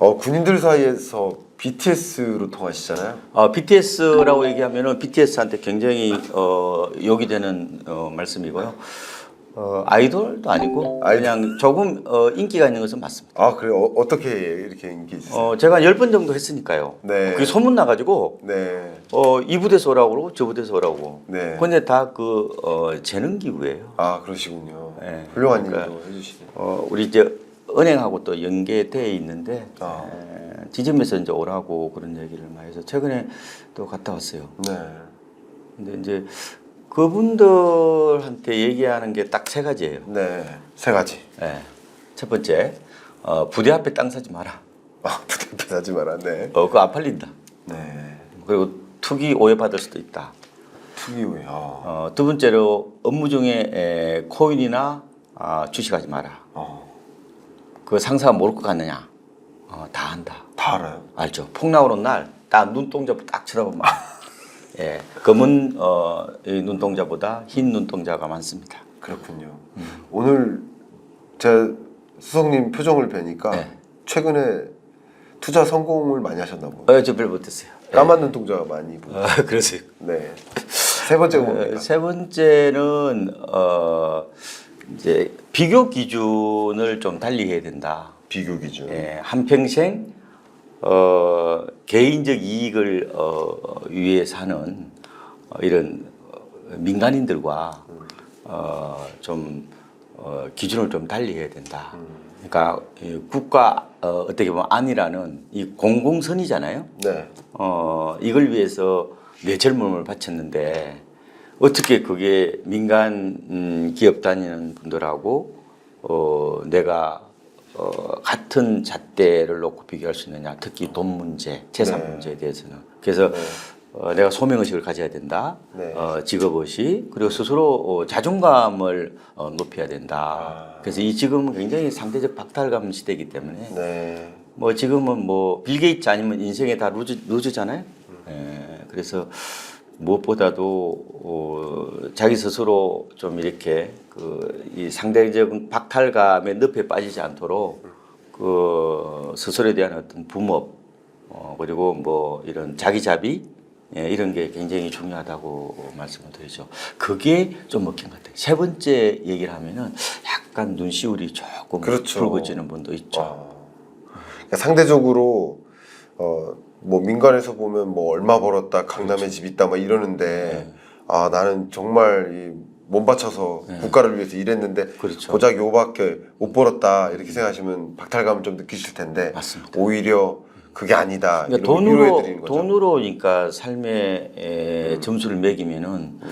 군인들 사이에서 BTS로 통하시잖아요. BTS라고 얘기하면은 BTS한테 굉장히 욕이 되는 말씀이고요. 아이돌도 아니고 그냥 조금 인기가 있는 것은 맞습니다. 아, 그래요? 어떻게 이렇게 인기 있으세요? 제가 10번 정도 했으니까요. 네. 그게 소문 나가지고 네. 이 부대에서 오라고 그러고 저 부대에서 오라고. 네. 근데 다 재능 기부예요. 아, 그러시군요. 네. 훌륭한 그러니까, 일도 해주시네요. 우리 이제 은행하고 또 연계되어 있는데 아. 지점에서 이제 오라고 그런 얘기를 많이 해서 최근에 또 갔다 왔어요. 네. 근데 이제 그분들한테 얘기하는 게 딱 세 가지예요. 네. 세 가지. 네. 첫 번째, 부대 앞에 땅 사지 마라. 부대 앞에 하지 마라. 네. 그거 안 팔린다. 네. 그리고 투기 오해받을 수도 있다. 투기 후에. 두 번째로 업무 중에 코인이나 주식하지 마라. 그 상사가 모를 것 같느냐? 다 안다. 다 알아요. 알죠. 폭 나오는 날 딱 눈동자부터 딱 쳐다보면 예, 검은 이 눈동자보다 흰 눈동자가 많습니다. 그렇군요. 오늘 제가 수석님 표정을 뵈니까 네. 최근에 투자 성공을 많이 하셨나 보네요. 저 별 못했어요. 까만 눈동자가 많이 보여요. 그러세요. 네. 세 번째가 뭡니까? 세 번째는 이제 비교 기준을 좀 달리 해야 된다. 비교 기준. 예, 한평생 개인적 이익을 위해 사는 이런 민간인들과 좀 기준을 좀 달리 해야 된다. 그러니까 국가 어떻게 보면 안이라는 이 공공선이잖아요. 네. 이걸 위해서 내 젊음을 바쳤는데 어떻게 그게 민간 기업 다니는 분들하고 내가 같은 잣대를 놓고 비교할 수 있느냐. 특히 돈 문제, 재산 네. 문제에 대해서는. 그래서 내가 소명의식을 가져야 된다. 네. 직업의식. 그리고 스스로 자존감을 높여야 된다. 그래서 이 지금은 굉장히 상대적 박탈감 시대이기 때문에 네. 뭐 지금은 뭐 빌 게이츠 아니면 인생에 다 루즈잖아요. 예, 그래서 무엇보다도 자기 스스로 좀 이렇게 이 상대적인 박탈감의 늪에 빠지지 않도록 스스로에 대한 어떤 붐업 그리고 뭐 이런 자기자비 이런 게 굉장히 중요하다고 말씀을 드리죠. 그게 좀 먹힌 것 같아요. 세 번째 얘기를 하면은 약간 눈시울이 조금 그렇죠. 붉어지는 분도 있죠. 그러니까 상대적으로 뭐 민간에서 보면 뭐 얼마 벌었다, 강남에 집 있다 막 이러는데 나는 정말 몸 바쳐서 국가를 위해서 일했는데 그렇죠. 고작 요밖에 못 벌었다 이렇게 생각하시면 박탈감을 좀 느끼실 텐데 맞습니다. 오히려 그게 아니다. 그러니까 이런 위로해드리는 거죠. 돈으로 그러니까 삶의 점수를 매기면은 네.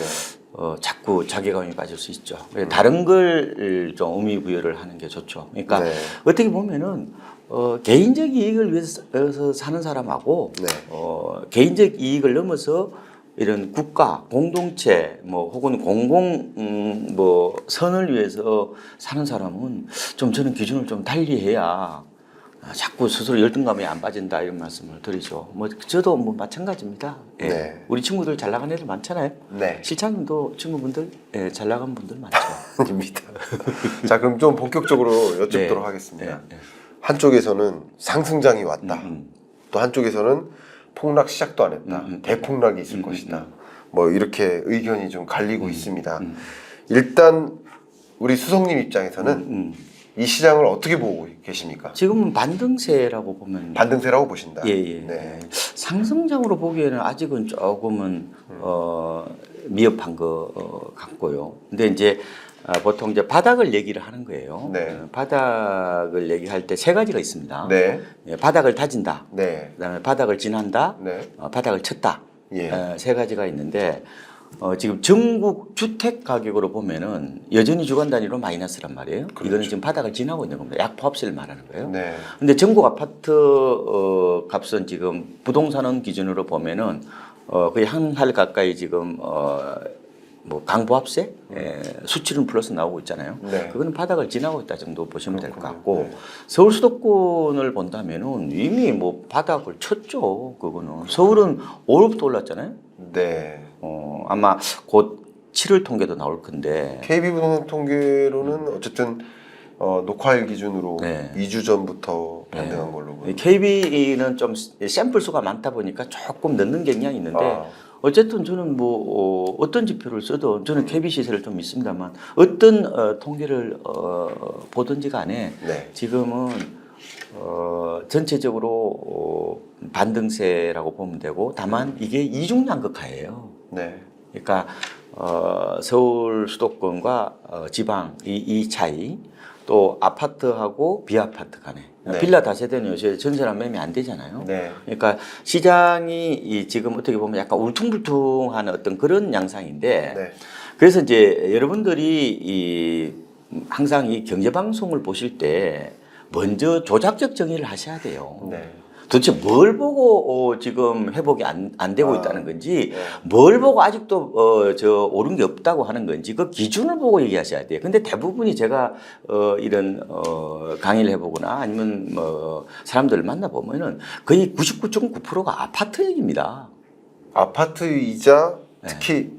자꾸 자괴감이 빠질 수 있죠. 다른 걸 좀 의미 부여를 하는 게 좋죠. 그러니까 네. 어떻게 보면은 개인적 이익을 위해서 사는 사람하고 네. 개인적 이익을 넘어서 이런 국가, 공동체, 뭐 혹은 공공 뭐 선을 위해서 사는 사람은 좀 저는 기준을 좀 달리해야 자꾸 스스로 열등감에 안 빠진다 이런 말씀을 드리죠. 뭐 저도 뭐 마찬가지입니다. 예. 네. 우리 친구들 잘 나간 애들 많잖아요. 네. 실장님도 친구분들 잘 나간 분들 많죠. 아닙니다. 자, 그럼 좀 본격적으로 여쭙도록 네. 하겠습니다. 네. 한쪽에서는 상승장이 왔다. 또 한쪽에서는 폭락 시작도 안 했다. 대폭락이 있을 것이다. 뭐 이렇게 의견이 좀 갈리고 있습니다. 일단 우리 수석님 입장에서는 이 시장을 어떻게 보고 계십니까? 지금은 반등세라고 보면 반등세라고 보신다. 예. 네. 상승장으로 보기에는 아직은 조금은 미흡한 것 같고요. 근데 이제 보통 이제 바닥을 얘기를 하는 거예요. 네. 바닥을 얘기할 때 세 가지가 있습니다. 네. 바닥을 다진다. 네. 그다음에 바닥을 지난다. 네. 바닥을 쳤다. 예. 세 가지가 있는데 지금 전국 주택 가격으로 보면은 여전히 주간 단위로 마이너스란 말이에요. 그렇죠. 이거는 지금 바닥을 지나고 있는 겁니다. 약포합세를 말하는 거예요. 네. 근데 전국 아파트 값은 지금 부동산원 기준으로 보면은 거의 한 할 가까이 지금 뭐 강보합세 수치는 플러스 나오고 있잖아요. 네. 그거는 바닥을 지나고 있다 정도 보시면 될 것 같고 네. 서울 수도권을 본다면은 이미 뭐 바닥을 쳤죠. 그거는 서울은 5월부터 올랐잖아요. 네. 아마 곧 7월 통계도 나올 건데 KB 부동산 통계로는 어쨌든 녹화일 기준으로 네. 2주 전부터 반등한 걸로 보여요. KB는 좀 샘플 수가 많다 보니까 조금 늦는 경향이 있는데 아. 어쨌든 저는 뭐 어떤 지표를 써도 저는 KB 시세를 좀 믿습니다만 어떤 통계를 보든지 간에 네. 지금은 전체적으로 반등세라고 보면 되고 다만 이게 이중양극화예요. 네. 그러니까 서울 수도권과 지방 이 차이 또 아파트하고 비아파트 간에 네. 빌라 다세대는 요새 전세랑 매매 안 되잖아요. 네. 그러니까 시장이 지금 어떻게 보면 약간 울퉁불퉁한 어떤 그런 양상인데 네. 그래서 이제 여러분들이 항상 이 경제 방송을 보실 때 먼저 조작적 정의를 하셔야 돼요. 네. 도대체 뭘 보고 지금 회복이 안 되고 있다는 건지 네. 뭘 보고 아직도 저 오른 게 없다고 하는 건지 그 기준을 보고 얘기하셔야 돼요. 근데 대부분이 제가 이런 강의를 해보거나 아니면 뭐 사람들을 만나보면은 거의 99.9%가 아파트 얘기입니다. 아파트이자 특히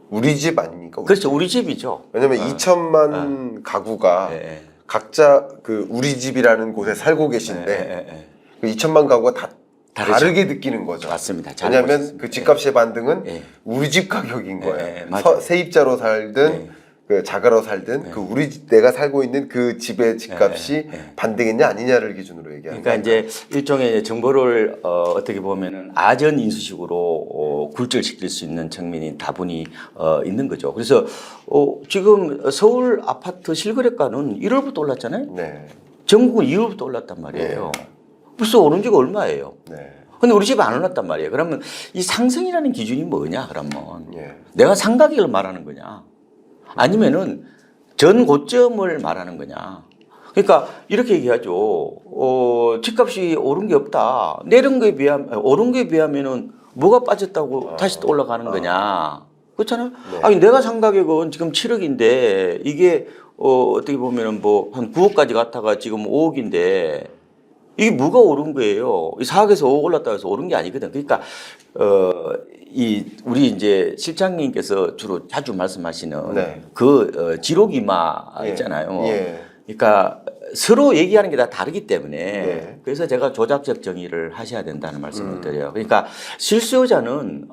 우리 집 아닙니까? 그렇죠. 우리 집이죠. 왜냐면 2천만 가구가 예, 각자 그 우리 집이라는 곳에 살고 계신데 그 2천만 가구가 다 다르죠. 다르게 느끼는 거죠. 맞습니다. 잘 왜냐하면 보셨습니다. 그 집값의 반등은 예. 우리 집 가격인 거예요. 예, 맞아요. 세입자로 살든 예. 그 자가로 살든 그 우리 내가 살고 있는 그 집의 집값이 반등했냐 아니냐를 기준으로 얘기하는 그러니까 이제 일종의 정보를 어떻게 보면은 아전 인수식으로 굴절시킬 수 있는 측면이 다분히 있는 거죠. 그래서 지금 서울 아파트 실거래가는 1월부터 올랐잖아요. 네. 전국은 2월부터 올랐단 말이에요. 벌써 오른 지가 얼마예요? 네. 근데 우리 집은 안 올랐단 말이에요. 그러면 이 상승이라는 기준이 뭐냐? 그러면 예. 내가 상가격을 말하는 거냐? 아니면은 전 고점을 말하는 거냐? 그러니까 이렇게 얘기하죠. 집값이 오른 게 없다. 내린 거에 오른 거에 비하면은 뭐가 빠졌다고 다시 또 올라가는 거냐? 그렇잖아요. 네. 아니 내가 산 가격은 지금 7억인데 이게 어떻게 보면은 뭐 한 9억까지 갔다가 지금 5억인데 이게 뭐가 오른 거예요? 4억에서 5억 올랐다 해서 오른 게 아니거든. 그러니까 우리 이제 실장님께서 주로 자주 말씀하시는 네. 그 지록이마 예. 있잖아요. 예. 그러니까 서로 얘기하는 게 다 다르기 때문에 네. 그래서 제가 조작적 정의를 하셔야 된다는 말씀을 드려요. 그러니까 실수요자는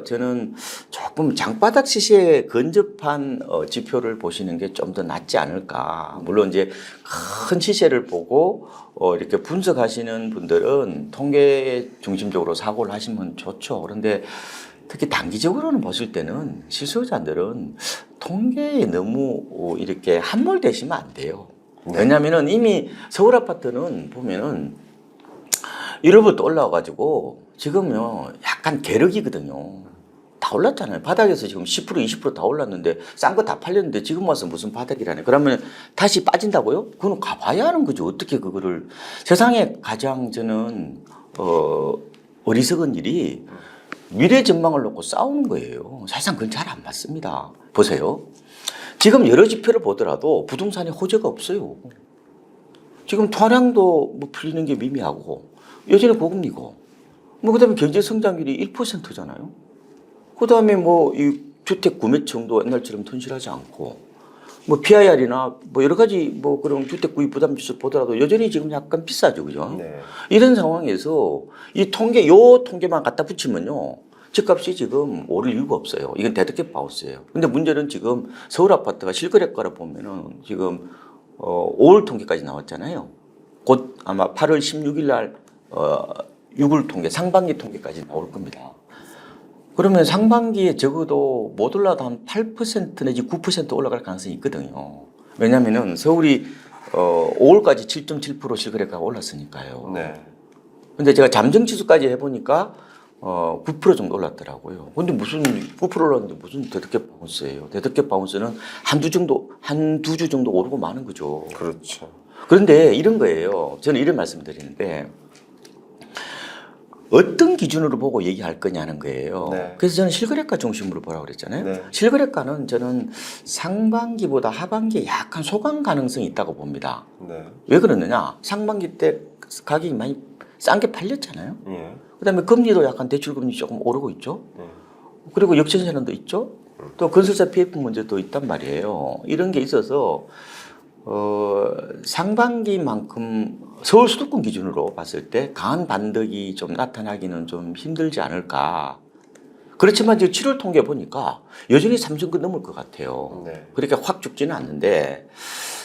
저는 조금 장바닥 시세에 근접한 지표를 보시는 게 좀 더 낫지 않을까. 물론 이제 큰 시세를 보고 이렇게 분석하시는 분들은 통계 중심적으로 사고를 하시면 좋죠. 그런데 특히 단기적으로는 보실 때는 실수요자들은 통계에 너무 이렇게 함몰되시면 안 돼요. 네. 왜냐하면은 이미 서울 아파트는 보면은 1월부터 올라와가지고 지금요 약간 계륵이거든요. 다 올랐잖아요. 바닥에서 지금 10% 20% 다 올랐는데 싼 거 다 팔렸는데 지금 와서 무슨 바닥이라네. 그러면 다시 빠진다고요? 그건 가봐야 하는 거죠. 어떻게 그거를. 세상에 가장 저는 어리석은 일이 미래 전망을 놓고 싸우는 거예요. 사실상 그건 잘 안 맞습니다. 보세요. 지금 여러 지표를 보더라도 부동산에 호재가 없어요. 지금 토량도 뭐 풀리는 게 미미하고 여전히 고금리고 뭐 그다음에 경제 성장률이 1%잖아요. 그다음에 뭐 이 주택 구매층도 옛날처럼 튼실하지 않고 뭐 PIR이나 뭐 여러 가지 뭐 그런 주택 구입 부담 지수 보더라도 여전히 지금 약간 비싸죠, 그죠? 네. 이런 상황에서 이 통계만 갖다 붙이면요. 집값이 지금 오를 이유가 없어요. 이건 데드캡 하우스예요. 근데 문제는 지금 서울 아파트가 실거래가를 보면은 지금 5월 통계까지 나왔잖아요. 곧 아마 8월 16일 날 6월 통계, 상반기 통계까지 나올 겁니다. 그러면 상반기에 적어도 못 올라도 한 8% 내지 9% 올라갈 가능성이 있거든요. 왜냐면은 서울이 5월까지 7.7% 실거래가가 올랐으니까요. 네. 근데 제가 잠정지수까지 해보니까 9% 정도 올랐더라고요. 근데 무슨 9% 올랐는데 무슨 데드캡 바운스예요. 데드캡 바운스는 한두 주 정도 오르고 마는 거죠. 그렇죠. 그런데 이런 거예요. 저는 이런 말씀 드리는데 어떤 기준으로 보고 얘기할 거냐는 거예요. 네. 그래서 저는 실거래가 중심으로 보라고 그랬잖아요. 네. 실거래가는 저는 상반기보다 하반기에 약간 소강 가능성이 있다고 봅니다. 네. 왜 그러느냐? 상반기 때 가격이 많이 싼 게 팔렸잖아요. 예. 그다음에 금리도 약간 대출금리 조금 오르고 있죠. 네. 그리고 역전세난도 있죠. 또 건설사 PF 문제도 있단 말이에요. 이런 게 있어서 상반기만큼 서울 수도권 기준으로 봤을 때 강한 반등이 좀 나타나기는 좀 힘들지 않을까. 그렇지만 지금 7월 통계 보니까 여전히 3천건 넘을 것 같아요. 네. 그렇게 확 죽지는 않는데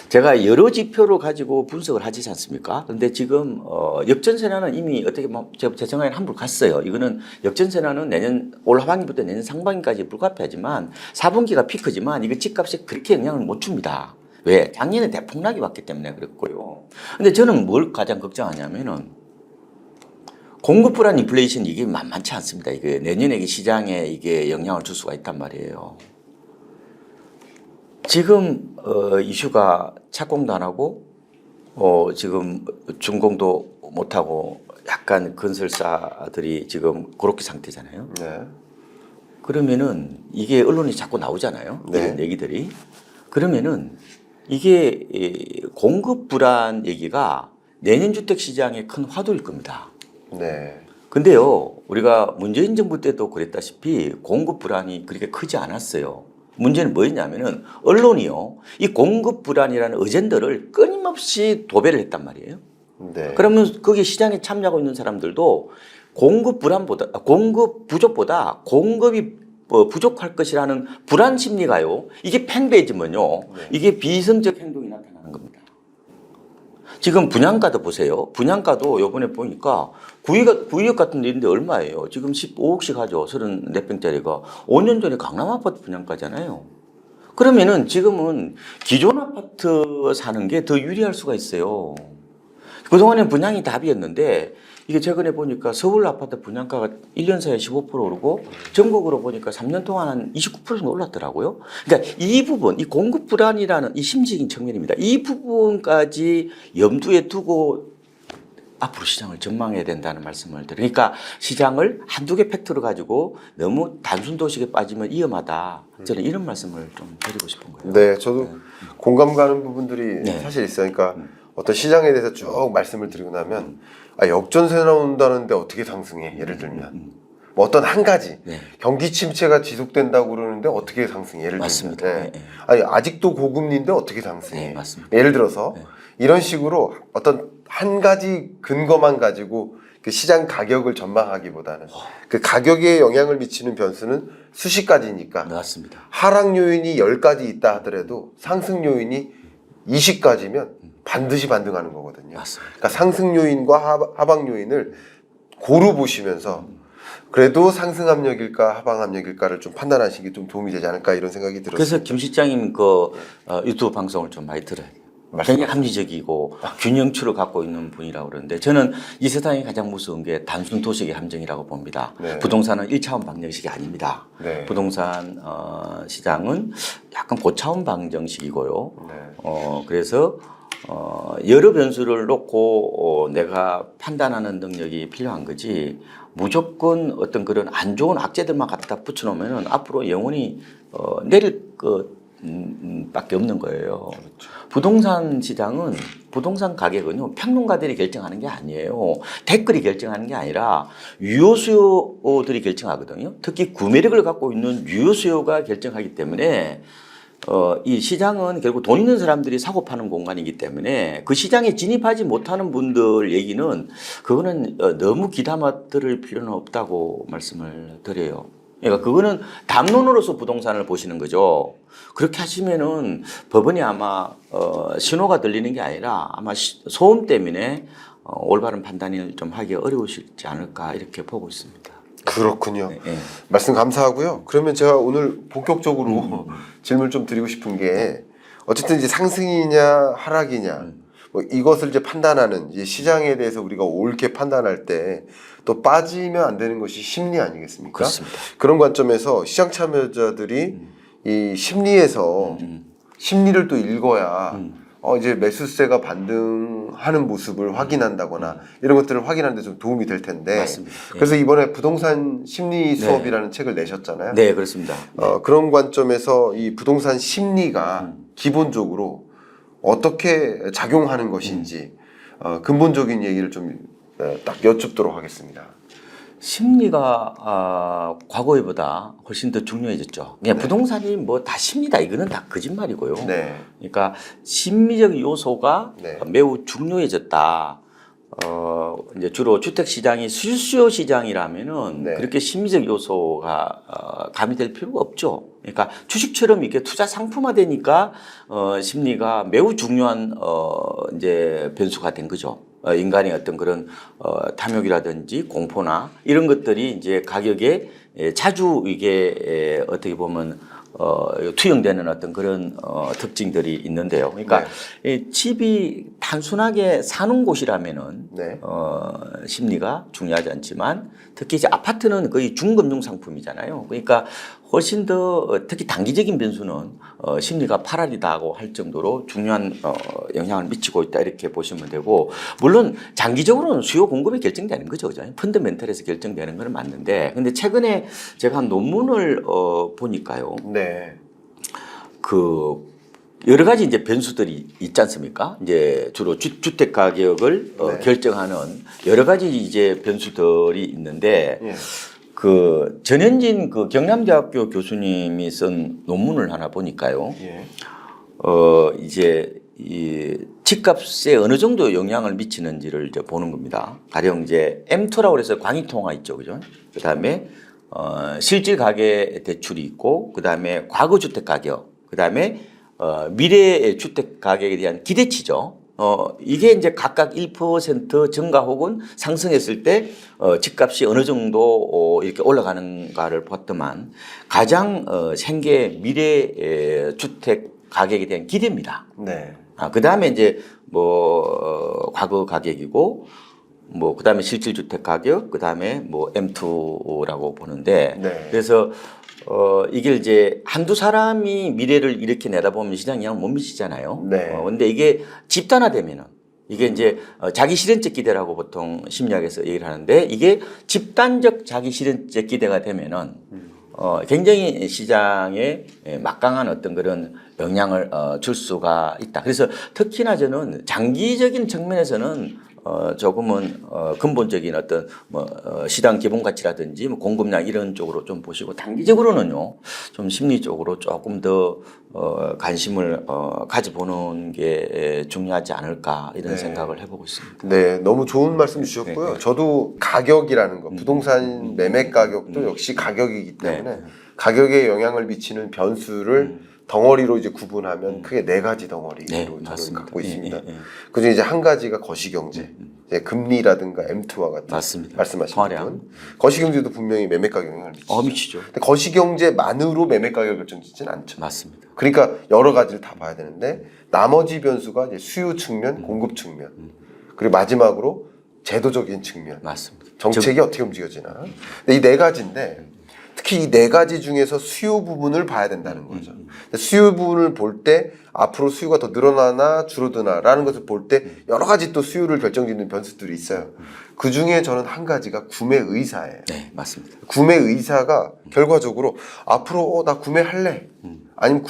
제가 여러 지표를 가지고 분석을 하지 않습니까? 근데 지금 역전세나는 이미 어떻게 제 생각에는 한불 갔어요. 이거는 역전세나는 내년 올 하반기부터 내년 상반기까지 불가피하지만 4분기가 피크지만 이거 집값에 그렇게 영향을 못 줍니다. 왜? 작년에 대폭락이 왔기 때문에 그랬고요. 근데 저는 뭘 가장 걱정하냐면은 공급 불안 인플레이션 이게 만만치 않습니다. 이게 내년에 시장에 이게 영향을 줄 수가 있단 말이에요. 지금 이슈가 착공도 안 하고 지금 준공도 못 하고 약간 건설사들이 지금 그렇게 상태잖아요. 네. 그러면은 이게 언론에 자꾸 나오잖아요. 네. 이런 얘기들이. 그러면은 이게 공급 불안 얘기가 내년 주택 시장의 큰 화두일 겁니다. 네. 근데요, 우리가 문재인 정부 때도 그랬다시피 공급 불안이 그렇게 크지 않았어요. 문제는 뭐였냐면은 언론이요, 이 공급 불안이라는 어젠더를 끊임없이 도배를 했단 말이에요. 네. 그러면 거기 시장에 참여하고 있는 사람들도 공급 부족보다 공급이 부족할 것이라는 불안 심리가요, 이게 팽배해지면요, 이게 비이성적 행동이 나타나는 겁니다. 지금 분양가도 보세요. 분양가도 요번에 보니까 구의역 같은 데 있는데 얼마예요? 지금 15억씩 하죠. 34평짜리가. 5년 전에 강남 아파트 분양가잖아요. 그러면은 지금은 기존 아파트 사는 게 더 유리할 수가 있어요. 그동안에 분양이 답이었는데 이게 최근에 보니까 서울 아파트 분양가가 1년 사이에 15% 오르고 전국으로 보니까 3년 동안 한 29% 정도 올랐더라고요. 그러니까 이 부분, 이 공급 불안이라는 이 심리적인 측면입니다. 이 부분까지 염두에 두고 앞으로 시장을 전망해야 된다는 말씀을 드려요. 그러니까 시장을 한두 개 팩트로 가지고 너무 단순 도식에 빠지면 위험하다. 저는 이런 말씀을 좀 드리고 싶은 거예요. 네, 저도 공감 가는 부분들이 네. 사실 있어요. 그러니까 어떤 시장에 대해서 쭉 말씀을 드리고 나면 역전세 나온다는데 어떻게 상승해? 예를 들면 뭐 어떤 한 가지 네. 경기 침체가 지속된다고 그러는데 어떻게 상승해? 예를 맞습니다. 들면 네, 네. 아니 아직도 고금리인데 어떻게 상승해? 네, 맞습니다. 예를 들어서 이런 식으로 어떤 한 가지 근거만 가지고 그 시장 가격을 전망하기보다는 그 가격에 영향을 미치는 변수는 수십 가지니까 맞습니다. 하락 요인이 10가지 있다 하더라도 상승 요인이 20가지면 반드시 반등하는 거거든요. 맞습니다. 그러니까 상승 요인과 하방 요인을 고루 보시면서 그래도 상승 압력일까 하방 압력일까를 좀 판단하시는 게 좀 도움이 되지 않을까 이런 생각이 들었어요. 그래서 김 실장님 그 유튜브 방송을 좀 많이 들어요. 굉장히 합리적이고 균형추를 갖고 있는 분이라고 그러는데 저는 이 세상에 가장 무서운 게 단순 도식의 함정이라고 봅니다. 네. 부동산은 1차원 방정식이 아닙니다. 네. 부동산 시장은 약간 고차원 방정식이고요. 네. 그래서 여러 변수를 놓고 내가 판단하는 능력이 필요한 거지 무조건 어떤 그런 안 좋은 악재들만 갖다 붙여놓으면 앞으로 영원히 내릴 밖에 없는 거예요. 그렇죠. 부동산 시장은 부동산 가격은요 평론가들이 결정하는 게 아니에요. 댓글이 결정하는 게 아니라 유효 수요들이 결정하거든요. 특히 구매력을 갖고 있는 유효 수요가 결정하기 때문에 이 시장은 결국 돈 있는 사람들이 사고 파는 공간이기 때문에 그 시장에 진입하지 못하는 분들 얘기는 그거는 너무 귀담아 들을 필요는 없다고 말씀을 드려요. 그러니까 그거는 담론으로서 부동산을 보시는 거죠. 그렇게 하시면은 법원이 아마 신호가 들리는 게 아니라 아마 소음 때문에 올바른 판단이 좀 하기 어려우시지 않을까 이렇게 보고 있습니다. 그렇군요. 네. 말씀 감사하고요. 그러면 제가 오늘 본격적으로 질문 좀 드리고 싶은 게 어쨌든 이제 상승이냐 하락이냐 뭐 이것을 이제 판단하는 이제 시장에 대해서 우리가 옳게 판단할 때 또 빠지면 안 되는 것이 심리 아니겠습니까? 그렇습니다. 그런 관점에서 시장 참여자들이 이 심리에서 심리를 또 읽어야 이제 매수세가 반등하는 모습을 확인한다거나 이런 것들을 확인하는 데 좀 도움이 될 텐데. 맞습니다. 그래서 이번에 부동산 심리 수업이라는 책을 내셨잖아요. 네, 그렇습니다. 그런 관점에서 이 부동산 심리가 기본적으로 어떻게 작용하는 것인지 근본적인 얘기를 좀 딱 여쭙도록 하겠습니다. 심리가 과거에보다 훨씬 더 중요해졌죠. 그냥 네. 부동산이 뭐 다 심리다 이거는 다 거짓말이고요. 네. 그러니까 심리적 요소가 네. 매우 중요해졌다. 이제 주로 주택 시장이 수요 시장이라면은 네. 그렇게 심리적 요소가 가미될 필요가 없죠. 그러니까 주식처럼 이렇게 투자 상품화되니까 심리가 매우 중요한 이제 변수가 된 거죠. 인간의 어떤 그런 탐욕이라든지 공포나 이런 것들이 이제 가격에 자주 이게 어떻게 보면 투영되는 어떤 그런 특징들이 있는데요. 그러니까 이 집이 단순하게 사는 곳이라면은 네. 심리가 중요하지 않지만 특히 이제 아파트는 거의 중금융 상품이잖아요. 그러니까 훨씬 더 특히 단기적인 변수는 심리가 파랄이다고 할 정도로 중요한 영향을 미치고 있다 이렇게 보시면 되고, 물론 장기적으로는 수요 공급이 결정되는 거죠, 그죠? 펀더멘털에서 결정되는 건 맞는데, 근데 최근에 제가 한 논문을 보니까요. 네. 그 여러 가지 이제 변수들이 있지 않습니까? 이제 주로 주택 가격을 네. 결정하는 여러 가지 이제 변수들이 있는데. 예. 그 전현진 그 경남대학교 교수님이 쓴 논문을 하나 보니까요. 예. 이제 이 집값에 어느 정도 영향을 미치는지를 이제 보는 겁니다. 가령 이제 M2라고 해서 광의통화 있죠, 그죠? 그다음에 실질 가계 대출이 있고, 그다음에 과거 주택 가격, 그다음에 미래의 주택 가격에 대한 기대치죠. 이게 이제 각각 1% 증가 혹은 상승했을 때 집값이 어느 정도 이렇게 올라가는가를 봤더만 가장 생계 미래 주택 가격에 대한 기대입니다. 네. 그 다음에 이제 뭐 과거 가격이고, 뭐 그다음에 실질 주택 가격, 그다음에 뭐 M2라고 보는데, 네. 그래서 이게 이제 한두 사람이 미래를 이렇게 내다보면 시장에 영향 못 미치잖아요. 네. 근데 이게 집단화되면은 이게 이제 자기 실현적 기대라고 보통 심리학에서 얘기를 하는데, 이게 집단적 자기 실현적 기대가 되면은 굉장히 시장에 막강한 어떤 그런 영향을 줄 수가 있다. 그래서 특히나 저는 장기적인 측면에서는 조금은 근본적인 어떤 뭐 시장 기본 가치라든지 뭐 공급량 이런 쪽으로 좀 보시고, 단기적으로는요 좀 심리적으로 조금 더 관심을 가져보는 게 중요하지 않을까 이런 네. 생각을 해보고 있습니다. 네, 너무 좋은 말씀 주셨고요. 네. 저도 가격이라는 거, 부동산 매매 가격도 역시 가격이기 때문에 가격에 영향을 미치는 변수를 덩어리로 이제 구분하면 크게 네 가지 덩어리로 네, 저는 맞습니다. 갖고 있습니다. 예. 그중에 이제 한 가지가 거시경제, 이제 금리라든가 M2와 같은 맞습니다. 말씀하신 통화량. 부분. 거시경제도 분명히 매매 가격 영향을 미치죠. 미치죠. 근데 거시경제만으로 매매 가격 결정짓지는 않죠. 맞습니다. 그러니까 여러 가지를 다 봐야 되는데, 나머지 변수가 이제 수요 측면, 공급 측면, 그리고 마지막으로 제도적인 측면, 맞습니다. 정책이 어떻게 움직여지나. 근데 이 네 가지인데, 특히 이 네 가지 중에서 수요 부분을 봐야 된다는 거죠. 근데 수요 부분을 볼 때 앞으로 수요가 더 늘어나나 줄어드나라는 것을 볼 때 여러 가지 또 수요를 결정짓는 변수들이 있어요. 그 중에 저는 한 가지가 구매 의사예요. 네, 맞습니다. 구매 의사가 결과적으로 앞으로 나 구매할래, 아니면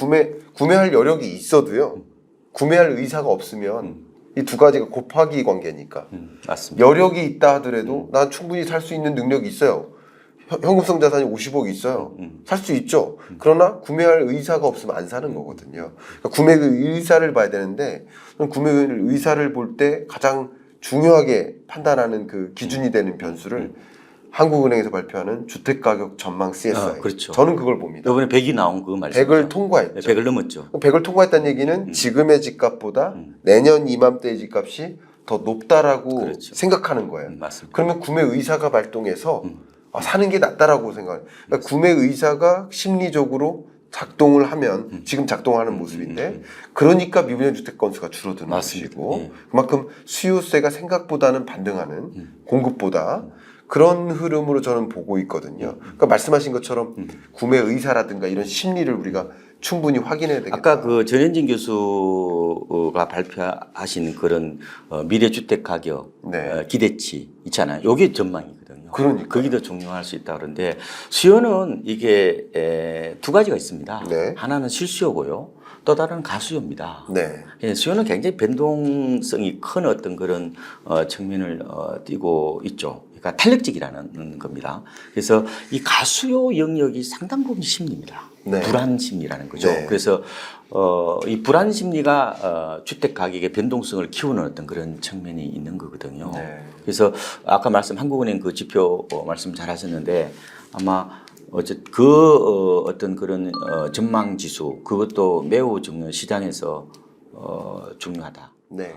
구매할 여력이 있어도요, 구매할 의사가 없으면 이 두 가지가 곱하기 관계니까 맞습니다. 여력이 있다 하더라도 난 충분히 살 수 있는 능력이 있어요. 현금성 자산이 50억이 있어요. 살 수 있죠. 그러나 구매할 의사가 없으면 안 사는 거거든요. 그러니까 구매 의사를 봐야 되는데, 구매 의사를 볼 때 가장 중요하게 판단하는 그 기준이 되는 변수를 한국은행에서 발표하는 주택가격 전망 CSI. 그렇죠. 저는 그걸 봅니다. 이번에 100이 나온 그 말씀. 100을 통과했죠. 100을 넘었죠. 100을 통과했다는 얘기는 지금의 집값보다 내년 이맘때의 집값이 더 높다라고 그렇죠. 생각하는 거예요. 맞습니다. 그러면 구매 의사가 발동해서 사는 게 낫다라고 생각해요. 그러니까 구매 의사가 심리적으로 작동을 하면 지금 작동하는 모습인데, 그러니까 미분양 주택 건수가 줄어드는 맞습니다. 것이고, 예. 그만큼 수요세가 생각보다는 반등하는 공급보다 그런 흐름으로 저는 보고 있거든요. 그러니까 말씀하신 것처럼 구매 의사라든가 이런 심리를 우리가 충분히 확인해야 되겠다. 아까 그 전현진 교수가 발표하신 그런 미래 주택 가격 네. 기대치 있잖아요. 요게 전망이거든요. 그러니까요. 그게 더 중요할 수 있다 그런데, 수요는 이게 두 가지가 있습니다. 네. 하나는 실수요고요. 또 다른 가수요입니다. 네. 예, 수요는 굉장히 변동성이 큰 어떤 그런 측면을 띠고 있죠. 그러니까 탄력적이라는 겁니다. 그래서 이 가수요 영역이 상당 부분 심리입니다. 네. 불안 심리라는 거죠. 네. 그래서 이 불안 심리가 주택 가격의 변동성을 키우는 어떤 그런 측면이 있는 거거든요. 네. 그래서 아까 한국은행 그 지표 말씀 잘하셨는데 아마 어떤 그런 전망 지수 그것도 매우 중요 시장에서 중요하다. 네.